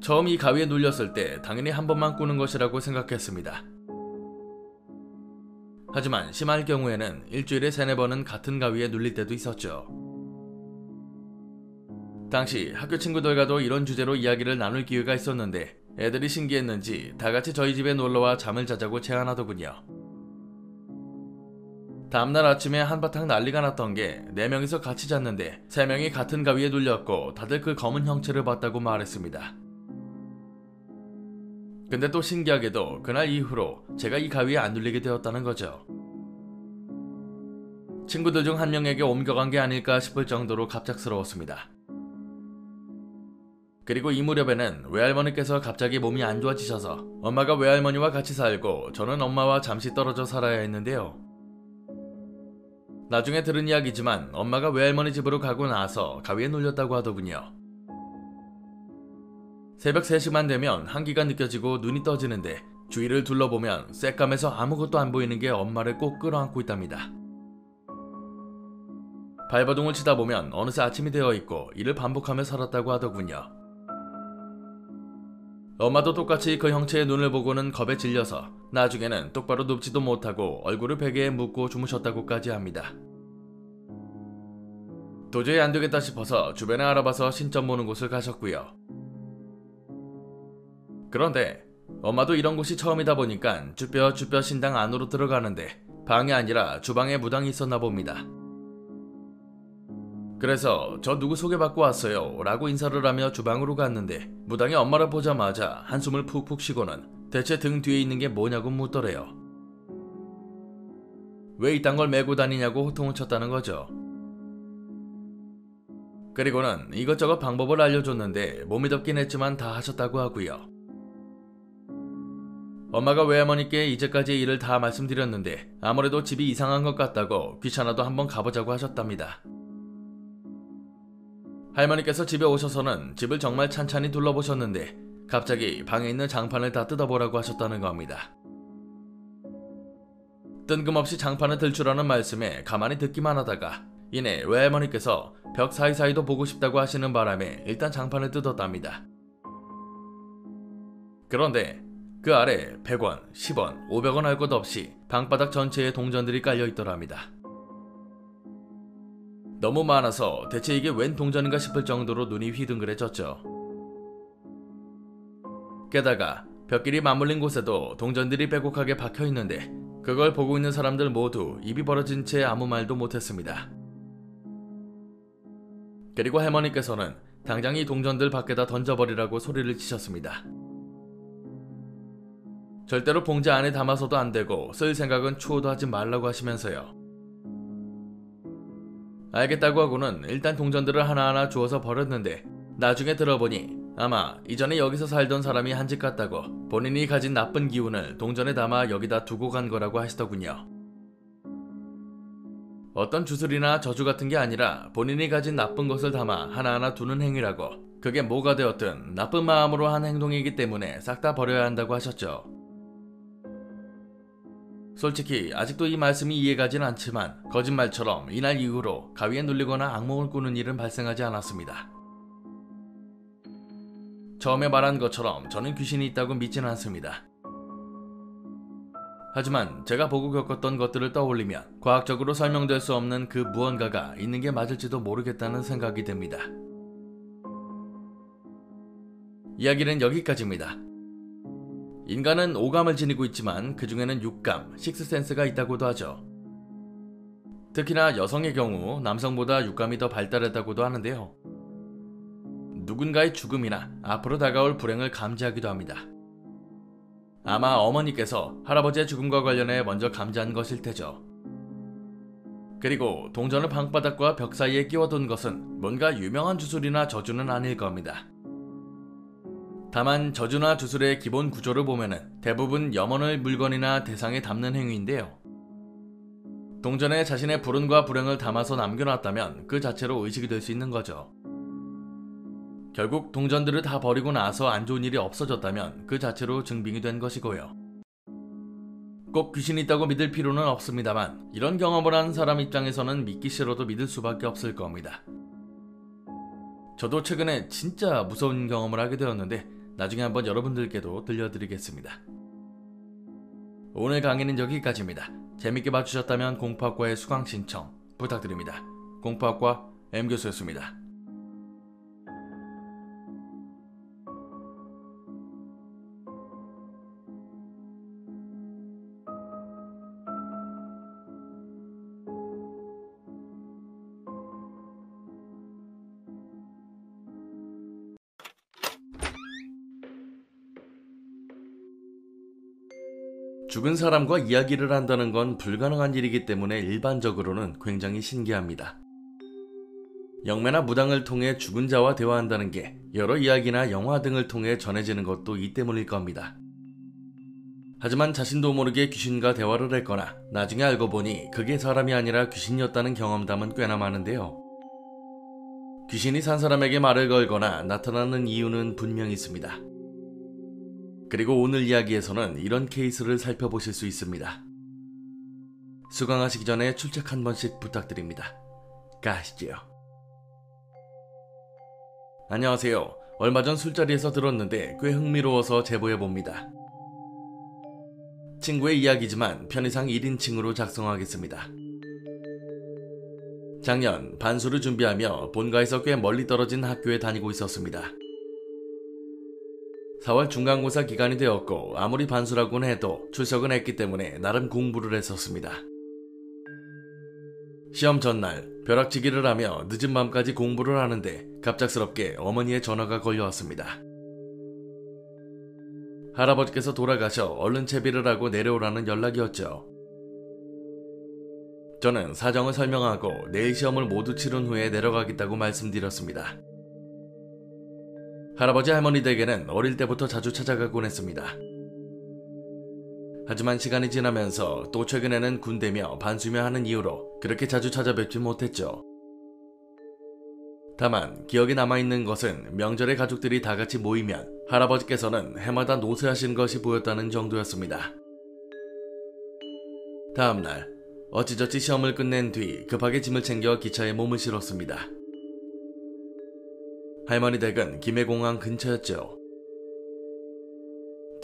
처음 이 가위에 눌렸을 때 당연히 한 번만 꾸는 것이라고 생각했습니다. 하지만 심할 경우에는 일주일에 3-4번은 같은 가위에 눌릴 때도 있었죠. 당시 학교 친구들과도 이런 주제로 이야기를 나눌 기회가 있었는데 애들이 신기했는지 다같이 저희 집에 놀러와 잠을 자자고 제안하더군요. 다음날 아침에 한바탕 난리가 났던 게 4명이서 같이 잤는데 3명이 같은 가위에 눌렸고 다들 그 검은 형체를 봤다고 말했습니다. 근데 또 신기하게도 그날 이후로 제가 이 가위에 안 눌리게 되었다는 거죠. 친구들 중 한 명에게 옮겨간 게 아닐까 싶을 정도로 갑작스러웠습니다. 그리고 이 무렵에는 외할머니께서 갑자기 몸이 안 좋아지셔서 엄마가 외할머니와 같이 살고 저는 엄마와 잠시 떨어져 살아야 했는데요. 나중에 들은 이야기지만 엄마가 외할머니 집으로 가고 나서 가위에 눌렸다고 하더군요. 새벽 3시만 되면 한기가 느껴지고 눈이 떠지는데 주위를 둘러보면 쇳감에서 아무것도 안 보이는 게 엄마를 꼭 끌어안고 있답니다. 발버둥을 치다 보면 어느새 아침이 되어 있고 이를 반복하며 살았다고 하더군요. 엄마도 똑같이 그 형체의 눈을 보고는 겁에 질려서 나중에는 똑바로 눕지도 못하고 얼굴을 베개에 묻고 주무셨다고까지 합니다. 도저히 안 되겠다 싶어서 주변에 알아봐서 신점 보는 곳을 가셨고요. 그런데 엄마도 이런 곳이 처음이다 보니까 쭈뼛쭈뼛 신당 안으로 들어가는데 방이 아니라 주방에 무당이 있었나 봅니다. 그래서 저 누구 소개받고 왔어요 라고 인사를 하며 주방으로 갔는데 무당이 엄마를 보자마자 한숨을 푹푹 쉬고는 대체 등 뒤에 있는 게 뭐냐고 묻더래요. 왜 이딴 걸 메고 다니냐고 호통을 쳤다는 거죠. 그리고는 이것저것 방법을 알려줬는데 몸이 덥긴 했지만 다 하셨다고 하고요. 엄마가 외할머니께 이제까지의 일을 다 말씀드렸는데 아무래도 집이 이상한 것 같다고 귀찮아도 한번 가보자고 하셨답니다. 할머니께서 집에 오셔서는 집을 정말 찬찬히 둘러보셨는데 갑자기 방에 있는 장판을 다 뜯어보라고 하셨다는 겁니다. 뜬금없이 장판을 들추라는 말씀에 가만히 듣기만 하다가 이내 외할머니께서 벽 사이사이도 보고 싶다고 하시는 바람에 일단 장판을 뜯었답니다. 그런데 그 아래 100원, 10원, 500원 할 것 없이 방바닥 전체에 동전들이 깔려있더랍니다. 너무 많아서 대체 이게 웬 동전인가 싶을 정도로 눈이 휘둥그레졌죠. 게다가 벽끼리 맞물린 곳에도 동전들이 빼곡하게 박혀있는데 그걸 보고 있는 사람들 모두 입이 벌어진 채 아무 말도 못했습니다. 그리고 할머니께서는 당장 이 동전들 밖에다 던져버리라고 소리를 치셨습니다. 절대로 봉지 안에 담아서도 안 되고 쓸 생각은 추호도 하지 말라고 하시면서요. 알겠다고 하고는 일단 동전들을 하나하나 주워서 버렸는데 나중에 들어보니 아마 이전에 여기서 살던 사람이 한 짓 같다고 본인이 가진 나쁜 기운을 동전에 담아 여기다 두고 간 거라고 하시더군요. 어떤 주술이나 저주 같은 게 아니라 본인이 가진 나쁜 것을 담아 하나하나 두는 행위라고 그게 뭐가 되었든 나쁜 마음으로 한 행동이기 때문에 싹 다 버려야 한다고 하셨죠. 솔직히 아직도 이 말씀이 이해가진 않지만 거짓말처럼 이날 이후로 가위에 눌리거나 악몽을 꾸는 일은 발생하지 않았습니다. 처음에 말한 것처럼 저는 귀신이 있다고 믿진 않습니다. 하지만 제가 보고 겪었던 것들을 떠올리면 과학적으로 설명될 수 없는 그 무언가가 있는 게 맞을지도 모르겠다는 생각이 듭니다. 이야기는 여기까지입니다. 인간은 오감을 지니고 있지만 그 중에는 육감, 식스센스가 있다고도 하죠. 특히나 여성의 경우 남성보다 육감이 더 발달했다고도 하는데요. 누군가의 죽음이나 앞으로 다가올 불행을 감지하기도 합니다. 아마 어머니께서 할아버지의 죽음과 관련해 먼저 감지한 것일 테죠. 그리고 동전을 방바닥과 벽 사이에 끼워둔 것은 뭔가 유명한 주술이나 저주는 아닐 겁니다. 다만 저주나 주술의 기본 구조를 보면은 대부분 염원을 물건이나 대상에 담는 행위인데요. 동전에 자신의 불운과 불행을 담아서 남겨놨다면 그 자체로 의식이 될 수 있는 거죠. 결국 동전들을 다 버리고 나서 안 좋은 일이 없어졌다면 그 자체로 증빙이 된 것이고요. 꼭 귀신이 있다고 믿을 필요는 없습니다만 이런 경험을 하는 사람 입장에서는 믿기 싫어도 믿을 수밖에 없을 겁니다. 저도 최근에 진짜 무서운 경험을 하게 되었는데 나중에 한번 여러분들께도 들려드리겠습니다. 오늘 강의는 여기까지입니다. 재밌게 봐주셨다면 공포학과의 수강 신청 부탁드립니다. 공포학과 M교수였습니다. 죽은 사람과 이야기를 한다는 건 불가능한 일이기 때문에 일반적으로는 굉장히 신기합니다. 영매나 무당을 통해 죽은 자와 대화한다는 게 여러 이야기나 영화 등을 통해 전해지는 것도 이 때문일 겁니다. 하지만 자신도 모르게 귀신과 대화를 했거나 나중에 알고 보니 그게 사람이 아니라 귀신이었다는 경험담은 꽤나 많은데요. 귀신이 산 사람에게 말을 걸거나 나타나는 이유는 분명히 있습니다. 그리고 오늘 이야기에서는 이런 케이스를 살펴보실 수 있습니다. 수강하시기 전에 출첵 한 번씩 부탁드립니다. 가시지요. 안녕하세요. 얼마 전 술자리에서 들었는데 꽤 흥미로워서 제보해봅니다. 친구의 이야기지만 편의상 1인칭으로 작성하겠습니다. 작년 반수를 준비하며 본가에서 꽤 멀리 떨어진 학교에 다니고 있었습니다. 4월 중간고사 기간이 되었고 아무리 반수라고는 해도 출석은 했기 때문에 나름 공부를 했었습니다. 시험 전날 벼락치기를 하며 늦은 밤까지 공부를 하는데 갑작스럽게 어머니의 전화가 걸려왔습니다. 할아버지께서 돌아가셔 얼른 채비를 하고 내려오라는 연락이었죠. 저는 사정을 설명하고 내일 시험을 모두 치른 후에 내려가겠다고 말씀드렸습니다. 할아버지 할머니 댁에는 어릴 때부터 자주 찾아가곤 했습니다. 하지만 시간이 지나면서 또 최근에는 군대며 반수며 하는 이유로 그렇게 자주 찾아뵙지 못했죠. 다만 기억에 남아있는 것은 명절에 가족들이 다 같이 모이면 할아버지께서는 해마다 노쇠하신 것이 보였다는 정도였습니다. 다음날 어찌저찌 시험을 끝낸 뒤 급하게 짐을 챙겨 기차에 몸을 실었습니다. 할머니 댁은 김해공항 근처였죠.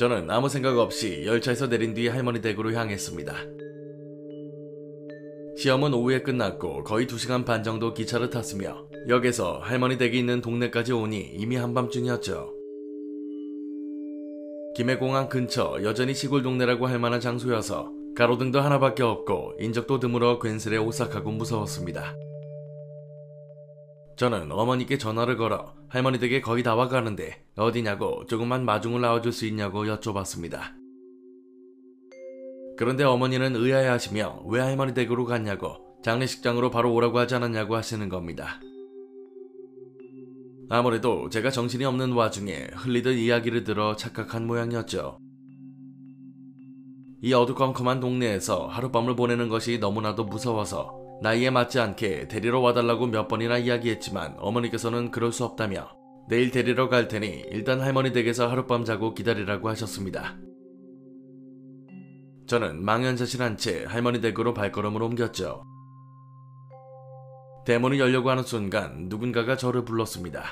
저는 아무 생각 없이 열차에서 내린 뒤 할머니 댁으로 향했습니다. 시험은 오후에 끝났고 거의 2시간 반 정도 기차를 탔으며 역에서 할머니 댁이 있는 동네까지 오니 이미 한밤중이었죠. 김해공항 근처 여전히 시골 동네라고 할 만한 장소여서 가로등도 하나밖에 없고 인적도 드물어 괜스레 오싹하고 무서웠습니다. 저는 어머니께 전화를 걸어 할머니 댁에 거의 다 와가는데 어디냐고 조금만 마중을 나와줄 수 있냐고 여쭤봤습니다. 그런데 어머니는 의아해하시며 왜 할머니 댁으로 갔냐고 장례식장으로 바로 오라고 하지 않았냐고 하시는 겁니다. 아무래도 제가 정신이 없는 와중에 흘리듯 이야기를 들어 착각한 모양이었죠. 이 어두컴컴한 동네에서 하룻밤을 보내는 것이 너무나도 무서워서 나이에 맞지 않게 데리러 와달라고 몇 번이나 이야기했지만 어머니께서는 그럴 수 없다며 내일 데리러 갈 테니 일단 할머니 댁에서 하룻밤 자고 기다리라고 하셨습니다. 저는 망연자실한 채 할머니 댁으로 발걸음을 옮겼죠. 대문을 열려고 하는 순간 누군가가 저를 불렀습니다.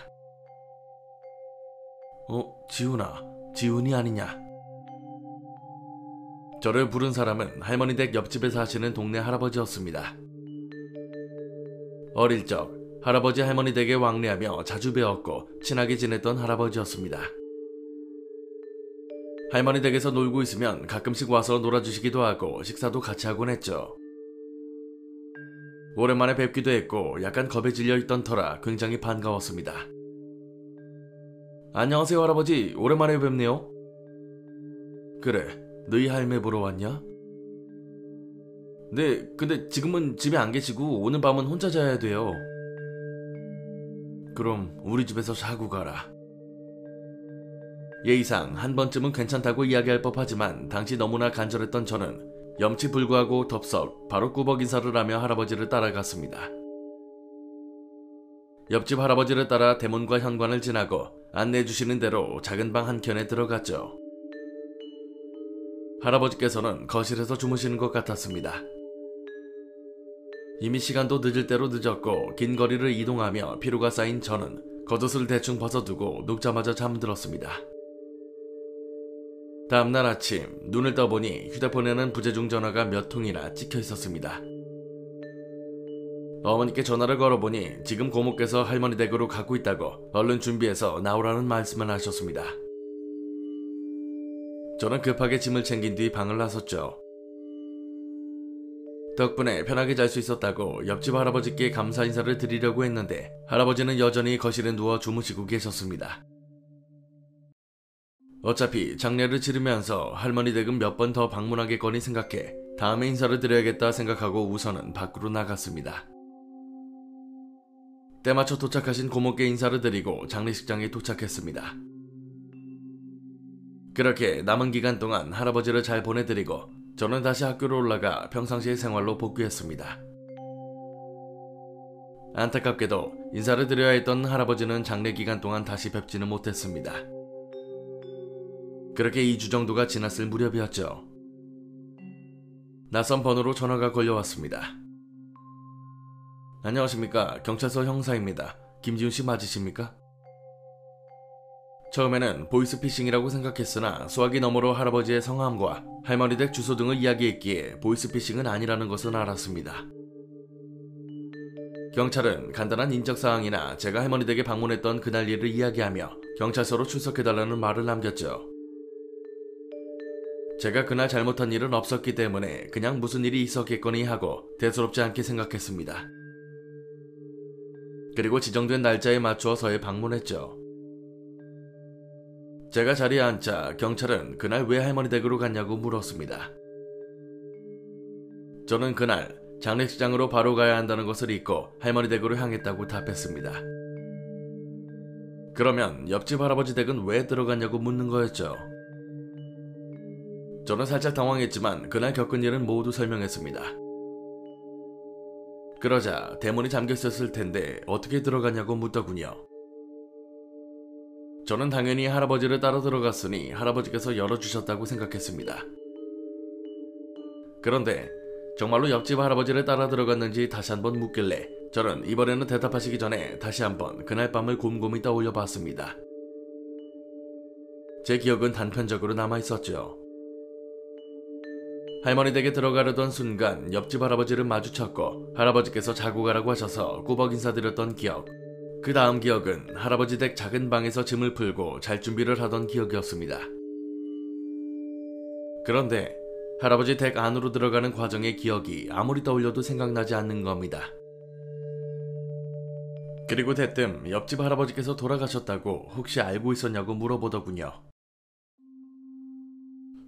지훈아, 지훈이 아니냐? 저를 부른 사람은 할머니 댁 옆집에 사시는 동네 할아버지였습니다. 어릴 적 할아버지 할머니 댁에 왕래하며 자주 배웠고 친하게 지냈던 할아버지였습니다. 할머니 댁에서 놀고 있으면 가끔씩 와서 놀아주시기도 하고 식사도 같이 하곤 했죠. 오랜만에 뵙기도 했고 약간 겁에 질려 있던 터라 굉장히 반가웠습니다. 안녕하세요 할아버지, 오랜만에 뵙네요. 그래, 너희 할매 보러 왔냐? 네, 근데 지금은 집에 안 계시고 오늘 밤은 혼자 자야 돼요. 그럼 우리 집에서 자고 가라. 예의상 한 번쯤은 괜찮다고 이야기할 법하지만 당시 너무나 간절했던 저는 염치 불구하고 덥석 바로 꾸벅 인사를 하며 할아버지를 따라갔습니다. 옆집 할아버지를 따라 대문과 현관을 지나고 안내해주시는 대로 작은 방 한켠에 들어갔죠. 할아버지께서는 거실에서 주무시는 것 같았습니다. 이미 시간도 늦을 대로 늦었고 긴 거리를 이동하며 피로가 쌓인 저는 겉옷을 대충 벗어두고 눕자마자 잠들었습니다. 다음날 아침 눈을 떠보니 휴대폰에는 부재중 전화가 몇 통이나 찍혀 있었습니다. 어머니께 전화를 걸어보니 지금 고모께서 할머니 댁으로 가고 있다고 얼른 준비해서 나오라는 말씀을 하셨습니다. 저는 급하게 짐을 챙긴 뒤 방을 나섰죠. 덕분에 편하게 잘 수 있었다고 옆집 할아버지께 감사 인사를 드리려고 했는데 할아버지는 여전히 거실에 누워 주무시고 계셨습니다. 어차피 장례를 치르면서 할머니 댁은 몇 번 더 방문하겠거니 생각해 다음에 인사를 드려야겠다 생각하고 우선은 밖으로 나갔습니다. 때맞춰 도착하신 고모께 인사를 드리고 장례식장에 도착했습니다. 그렇게 남은 기간 동안 할아버지를 잘 보내드리고 저는 다시 학교로 올라가 평상시의 생활로 복귀했습니다. 안타깝게도 인사를 드려야 했던 할아버지는 장례 기간 동안 다시 뵙지는 못했습니다. 그렇게 2주 정도가 지났을 무렵이었죠. 낯선 번호로 전화가 걸려왔습니다. 안녕하십니까, 경찰서 형사입니다. 김지훈 씨 맞으십니까? 처음에는 보이스피싱이라고 생각했으나 수화기 너머로 할아버지의 성함과 할머니 댁 주소 등을 이야기했기에 보이스피싱은 아니라는 것은 알았습니다. 경찰은 간단한 인적사항이나 제가 할머니 댁에 방문했던 그날 일을 이야기하며 경찰서로 출석해달라는 말을 남겼죠. 제가 그날 잘못한 일은 없었기 때문에 그냥 무슨 일이 있었겠거니 하고 대수롭지 않게 생각했습니다. 그리고 지정된 날짜에 맞추어서에 방문했죠. 제가 자리에 앉자 경찰은 그날 왜 할머니 댁으로 갔냐고 물었습니다. 저는 그날 장례식장으로 바로 가야 한다는 것을 잊고 할머니 댁으로 향했다고 답했습니다. 그러면 옆집 할아버지 댁은 왜 들어갔냐고 묻는 거였죠. 저는 살짝 당황했지만 그날 겪은 일은 모두 설명했습니다. 그러자 대문이 잠겨있었을 텐데 어떻게 들어갔냐고 묻더군요. 저는 당연히 할아버지를 따라 들어갔으니 할아버지께서 열어주셨다고 생각했습니다. 그런데 정말로 옆집 할아버지를 따라 들어갔는지 다시 한번 묻길래 저는 이번에는 대답하시기 전에 다시 한번 그날 밤을 곰곰이 떠올려 봤습니다. 제 기억은 단편적으로 남아있었죠. 할머니 댁에 들어가려던 순간 옆집 할아버지를 마주쳤고 할아버지께서 자고 가라고 하셔서 꾸벅 인사드렸던 기억, 그 다음 기억은 할아버지 댁 작은 방에서 짐을 풀고 잘 준비를 하던 기억이었습니다. 그런데 할아버지 댁 안으로 들어가는 과정의 기억이 아무리 떠올려도 생각나지 않는 겁니다. 그리고 대뜸 옆집 할아버지께서 돌아가셨다고 혹시 알고 있었냐고 물어보더군요.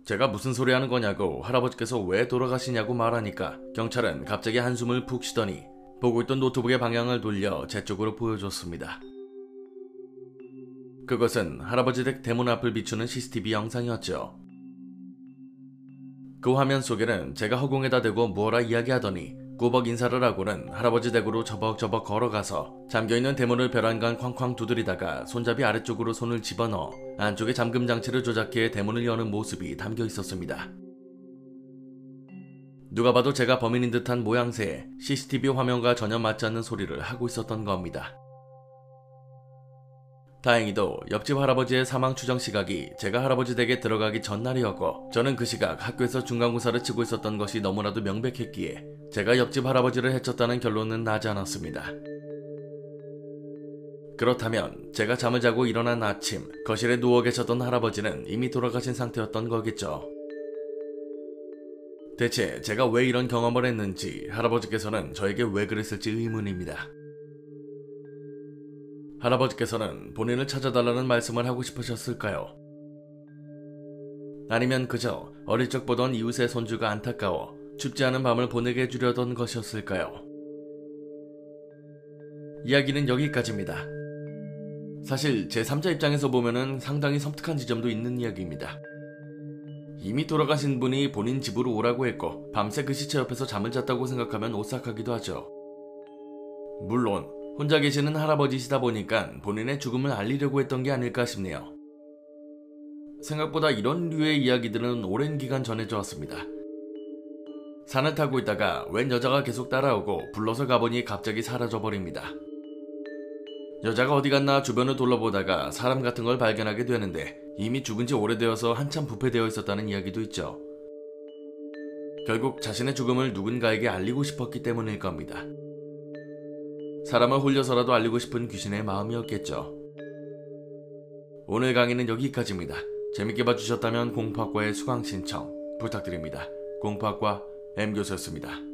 제가 무슨 소리 하는 거냐고 할아버지께서 왜 돌아가시냐고 말하니까 경찰은 갑자기 한숨을 푹 쉬더니 보고 있던 노트북의 방향을 돌려 제 쪽으로 보여줬습니다. 그것은 할아버지 댁 대문 앞을 비추는 CCTV 영상이었죠. 그 화면 속에는 제가 허공에다 대고 뭐라 이야기하더니 꾸벅 인사를 하고는 할아버지 댁으로 저벅저벅 걸어가서 잠겨있는 대문을 벼랑간 쾅쾅 두드리다가 손잡이 아래쪽으로 손을 집어넣어 안쪽에 잠금 장치를 조작해 대문을 여는 모습이 담겨 있었습니다. 누가 봐도 제가 범인인 듯한 모양새에 CCTV 화면과 전혀 맞지 않는 소리를 하고 있었던 겁니다. 다행히도 옆집 할아버지의 사망 추정 시각이 제가 할아버지 댁에 들어가기 전날이었고 저는 그 시각 학교에서 중간고사를 치고 있었던 것이 너무나도 명백했기에 제가 옆집 할아버지를 해쳤다는 결론은 나지 않았습니다. 그렇다면 제가 잠을 자고 일어난 아침 거실에 누워 계셨던 할아버지는 이미 돌아가신 상태였던 거겠죠. 대체 제가 왜 이런 경험을 했는지 할아버지께서는 저에게 왜 그랬을지 의문입니다. 할아버지께서는 본인을 찾아달라는 말씀을 하고 싶으셨을까요? 아니면 그저 어릴 적 보던 이웃의 손주가 안타까워 춥지 않은 밤을 보내게 해주려던 것이었을까요? 이야기는 여기까지입니다. 사실 제3자 입장에서 보면은 상당히 섬뜩한 지점도 있는 이야기입니다. 이미 돌아가신 분이 본인 집으로 오라고 했고 밤새 그 시체 옆에서 잠을 잤다고 생각하면 오싹하기도 하죠. 물론 혼자 계시는 할아버지시다 보니까 본인의 죽음을 알리려고 했던 게 아닐까 싶네요. 생각보다 이런 류의 이야기들은 오랜 기간 전해져 왔습니다. 산을 타고 있다가 웬 여자가 계속 따라오고 불러서 가보니 갑자기 사라져버립니다. 여자가 어디 갔나 주변을 둘러보다가 사람 같은 걸 발견하게 되는데 이미 죽은 지 오래되어서 한참 부패되어 있었다는 이야기도 있죠. 결국 자신의 죽음을 누군가에게 알리고 싶었기 때문일 겁니다. 사람을 홀려서라도 알리고 싶은 귀신의 마음이었겠죠. 오늘 강의는 여기까지입니다. 재밌게 봐주셨다면 공포학과의 수강 신청 부탁드립니다. 공포학과 M교수였습니다.